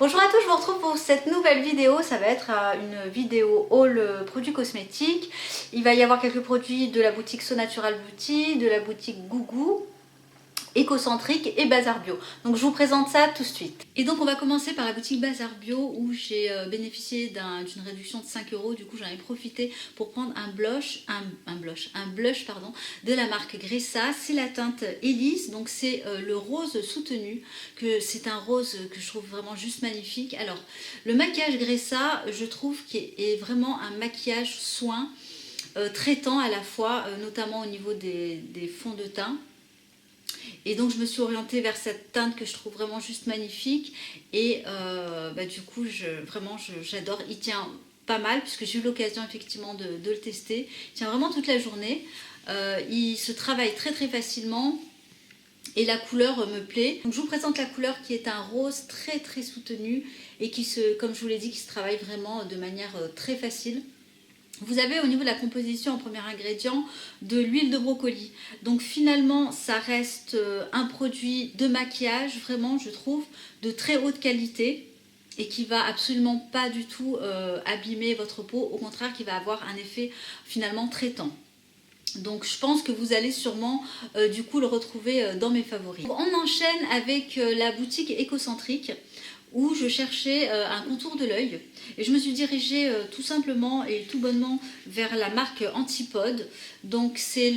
Bonjour à tous, je vous retrouve pour cette nouvelle vidéo. Ça va être une vidéo haul produits cosmétiques. Il va y avoir quelques produits de la boutique So Natural Beauty, de la boutique Gougou, Écocentrique et Bazar Bio. Donc je vous présente ça tout de suite. Et donc on va commencer par la boutique Bazar Bio où j'ai bénéficié d'une réduction de 5 €. Du coup j'en ai profité pour prendre un blush de la marque Gressa. C'est la teinte Elise, donc c'est le rose soutenu, que c'est un rose que je trouve vraiment juste magnifique. Alors le maquillage Gressa, je trouve qu'il est vraiment un maquillage soin traitant à la fois, notamment au niveau des fonds de teint. Et donc je me suis orientée vers cette teinte que je trouve vraiment juste magnifique. Et du coup j'adore. Il tient pas mal puisque j'ai eu l'occasion effectivement de le tester. Il tient vraiment toute la journée. Il se travaille très facilement. Et la couleur me plaît. Donc je vous présente la couleur qui est un rose très soutenu. Et qui comme je vous l'ai dit, qui se travaille vraiment de manière très facile. Vous avez au niveau de la composition en premier ingrédient de l'huile de brocoli. Donc finalement ça reste un produit de maquillage vraiment, je trouve, de très haute qualité et qui va absolument pas du tout abîmer votre peau, au contraire qui va avoir un effet finalement traitant. Donc je pense que vous allez sûrement du coup le retrouver dans mes favoris. On enchaîne avec la boutique Écocentrique où je cherchais un contour de l'œil et je me suis dirigée tout simplement et tout bonnement vers la marque Antipode. Donc c'est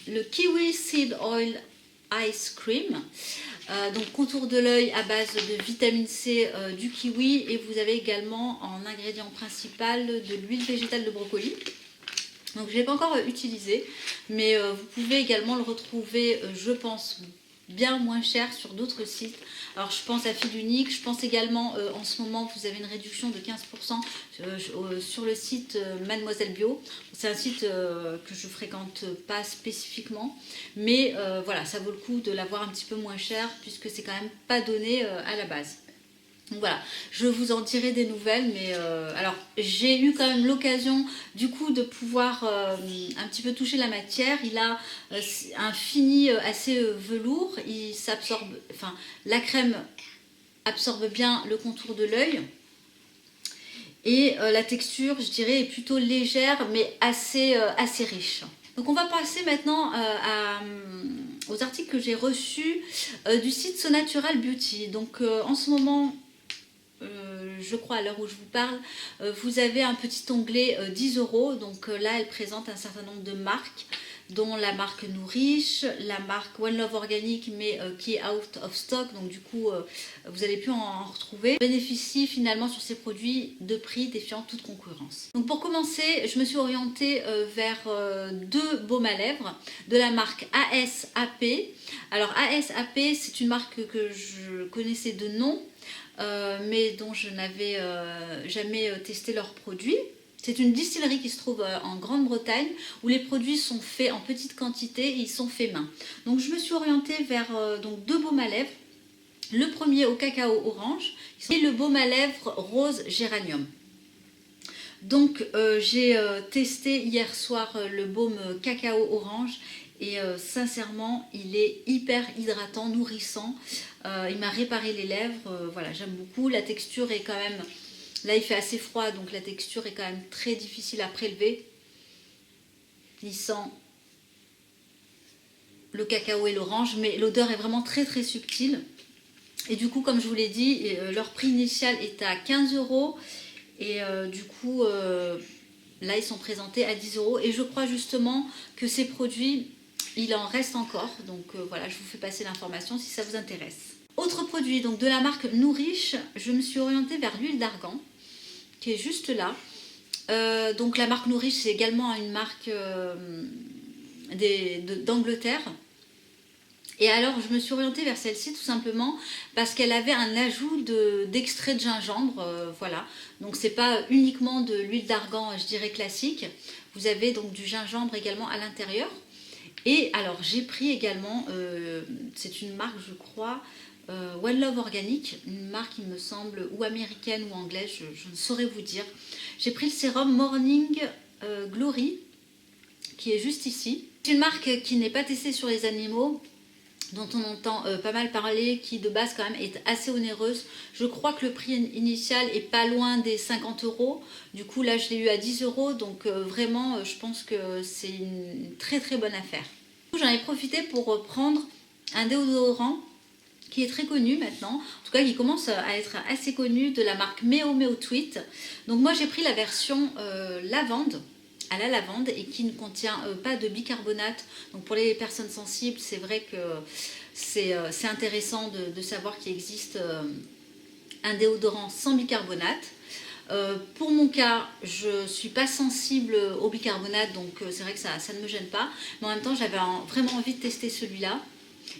le Kiwi Seed Oil Ice Cream. Donc contour de l'œil à base de vitamine C du kiwi, et vous avez également en ingrédient principal de l'huile végétale de brocoli. Donc je ne l'ai pas encore utilisé, mais vous pouvez également le retrouver, je pense, bien moins cher sur d'autres sites. Alors je pense à Fil Unique, je pense également en ce moment vous avez une réduction de 15% sur le site Mademoiselle Bio. C'est un site que je fréquente pas spécifiquement, mais voilà, ça vaut le coup de l'avoir un petit peu moins cher puisque c'est quand même pas donné à la base. Donc voilà, je vous en dirai des nouvelles, mais alors j'ai eu quand même l'occasion du coup de pouvoir un petit peu toucher la matière. Il a un fini assez velours, il s'absorbe, enfin la crème absorbe bien le contour de l'œil. Et la texture, je dirais, est plutôt légère mais assez riche. Donc on va passer maintenant aux articles que j'ai reçus du site So Natural Beauty. Donc en ce moment, je crois à l'heure où je vous parle, vous avez un petit onglet 10 €. Donc là elle présente un certain nombre de marques, dont la marque Nourish, la marque One Love Organic, mais qui est out of stock, donc du coup vous allez plus en retrouver. Bénéficie finalement sur ces produits de prix défiant toute concurrence. Donc pour commencer, je me suis orientée vers deux baumes à lèvres de la marque ASAP. Alors ASAP, c'est une marque que je connaissais de nom, mais dont je n'avais jamais testé leurs produits. C'est une distillerie qui se trouve en Grande-Bretagne où les produits sont faits en petite quantité et ils sont faits main. Donc je me suis orientée vers deux baumes à lèvres. Le premier au cacao orange et le baume à lèvres rose géranium. Donc j'ai testé hier soir le baume cacao orange et sincèrement il est hyper hydratant, nourrissant. Il m'a réparé les lèvres, voilà, j'aime beaucoup. La texture est quand même, là il fait assez froid donc la texture est quand même très difficile à prélever. Il sent le cacao et l'orange, mais l'odeur est vraiment très subtile. Et du coup, comme je vous l'ai dit, leur prix initial est à 15 €. Et du coup, là, ils sont présentés à 10 €. Et je crois justement que ces produits, il en reste encore. Donc voilà, je vous fais passer l'information si ça vous intéresse. Autre produit, donc de la marque Nourish, je me suis orientée vers l'huile d'argan, qui est juste là. Donc la marque Nourish, c'est également une marque d'Angleterre. Et alors je me suis orientée vers celle-ci tout simplement parce qu'elle avait un ajout d'extrait de gingembre, voilà. Donc c'est pas uniquement de l'huile d'argan, je dirais classique. Vous avez donc du gingembre également à l'intérieur. Et alors j'ai pris également, c'est une marque je crois, One Love Organic, une marque il me semble ou américaine ou anglaise, je ne saurais vous dire. J'ai pris le sérum Morning Glory qui est juste ici. C'est une marque qui n'est pas testée sur les animaux. dont on entend pas mal parler, qui de base quand même est assez onéreuse. Je crois que le prix initial est pas loin des 50 euros. Du coup là je l'ai eu à 10 euros, donc vraiment je pense que c'est une très très bonne affaire. J'en ai profité pour prendre un déodorant qui est très connu maintenant, en tout cas qui commence à être assez connu, de la marque Meo Meo Tweet. Donc moi j'ai pris la version lavande, à la lavande, et qui ne contient pas de bicarbonate. Donc pour les personnes sensibles, c'est vrai que c'est intéressant de savoir qu'il existe un déodorant sans bicarbonate. Pour mon cas, je ne suis pas sensible au bicarbonate, donc c'est vrai que ça ne me gêne pas. Mais en même temps, j'avais vraiment envie de tester celui-là.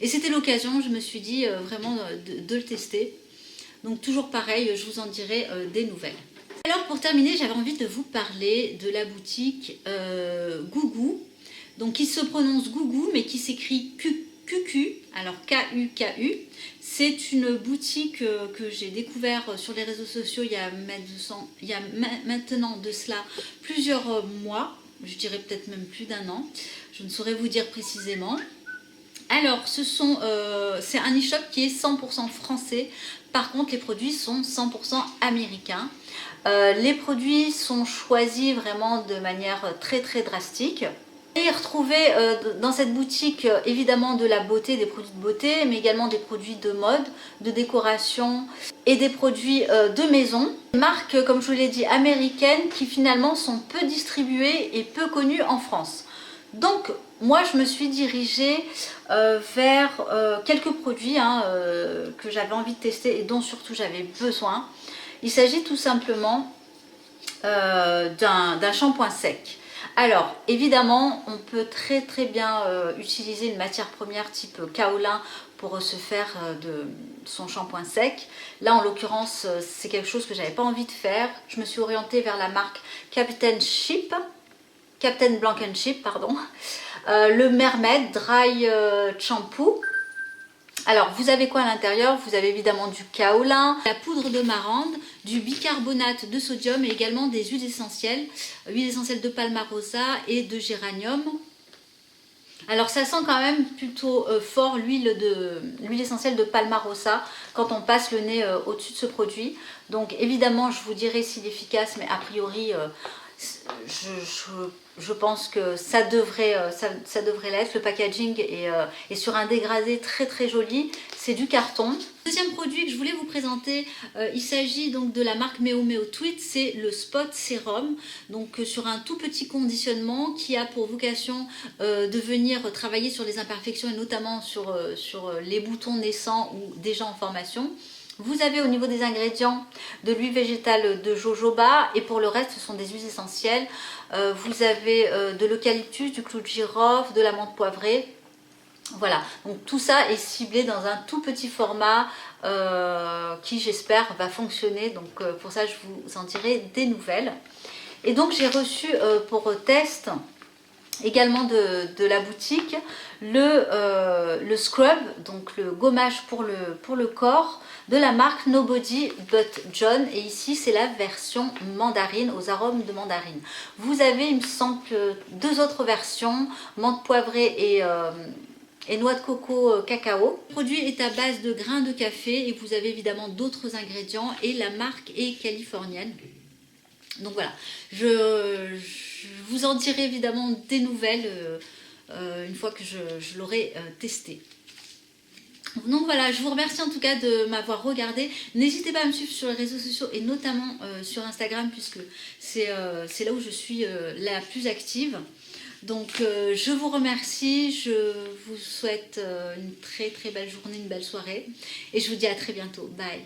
Et c'était l'occasion, je me suis dit vraiment de le tester. Donc toujours pareil, je vous en dirai des nouvelles. Alors pour terminer, j'avais envie de vous parler de la boutique Gougou. Donc qui se prononce Gougou, mais qui s'écrit QQ, alors K-U-K-U. C'est une boutique que j'ai découvert sur les réseaux sociaux il y a maintenant de cela plusieurs mois, je dirais peut-être même plus d'un an. Je ne saurais vous dire précisément. Alors, c'est un e-shop qui est 100% français. Par contre, les produits sont 100% américains. Les produits sont choisis vraiment de manière très très drastique. Et retrouver dans cette boutique évidemment de la beauté, des produits de beauté, mais également des produits de mode, de décoration et des produits de maison. Des marques, comme je vous l'ai dit, américaines qui finalement sont peu distribuées et peu connues en France. Donc moi je me suis dirigée vers quelques produits que j'avais envie de tester et dont surtout j'avais besoin. Il s'agit tout simplement d'un shampoing sec. Alors évidemment on peut très très bien utiliser une matière première type kaolin pour se faire de son shampoing sec. Là en l'occurrence c'est quelque chose que j'avais pas envie de faire. Je me suis orientée vers la marque Captain Blankenship, pardon. Le Mermaid Dry Shampoo. Alors, vous avez quoi à l'intérieur? Vous avez évidemment du kaolin, la poudre de marande, du bicarbonate de sodium et également des huiles essentielles de palmarosa et de géranium. Alors, ça sent quand même plutôt fort l'huile essentielle de palmarosa quand on passe le nez au-dessus de ce produit. Donc, évidemment, je vous dirai s'il est efficace, mais a priori, je pense que ça devrait l'être. Le packaging est sur un dégradé très très joli, c'est du carton. Deuxième produit que je voulais vous présenter, il s'agit donc de la marque Meo Meo Tweet, c'est le Spot Sérum, donc sur un tout petit conditionnement qui a pour vocation de venir travailler sur les imperfections et notamment sur les boutons naissants ou déjà en formation. Vous avez au niveau des ingrédients de l'huile végétale de jojoba et pour le reste ce sont des huiles essentielles. Vous avez de l'eucalyptus, du clou de girofle, de la menthe poivrée. Voilà, donc tout ça est ciblé dans un tout petit format qui j'espère va fonctionner. Donc pour ça je vous en dirai des nouvelles. Et donc j'ai reçu pour test également de la boutique le scrub, donc le gommage pour le corps de la marque Nobody But John, et ici c'est la version mandarine aux arômes de mandarine. Vous avez, il me semble, deux autres versions, menthe poivrée et noix de coco cacao. Le produit est à base de grains de café et vous avez évidemment d'autres ingrédients et la marque est californienne. Donc voilà, je vous en dirai évidemment des nouvelles une fois que je l'aurai testé. Donc voilà, je vous remercie en tout cas de m'avoir regardé. N'hésitez pas à me suivre sur les réseaux sociaux et notamment sur Instagram puisque c'est là où je suis la plus active. Donc je vous remercie, je vous souhaite une très très belle journée, une belle soirée et je vous dis à très bientôt. Bye.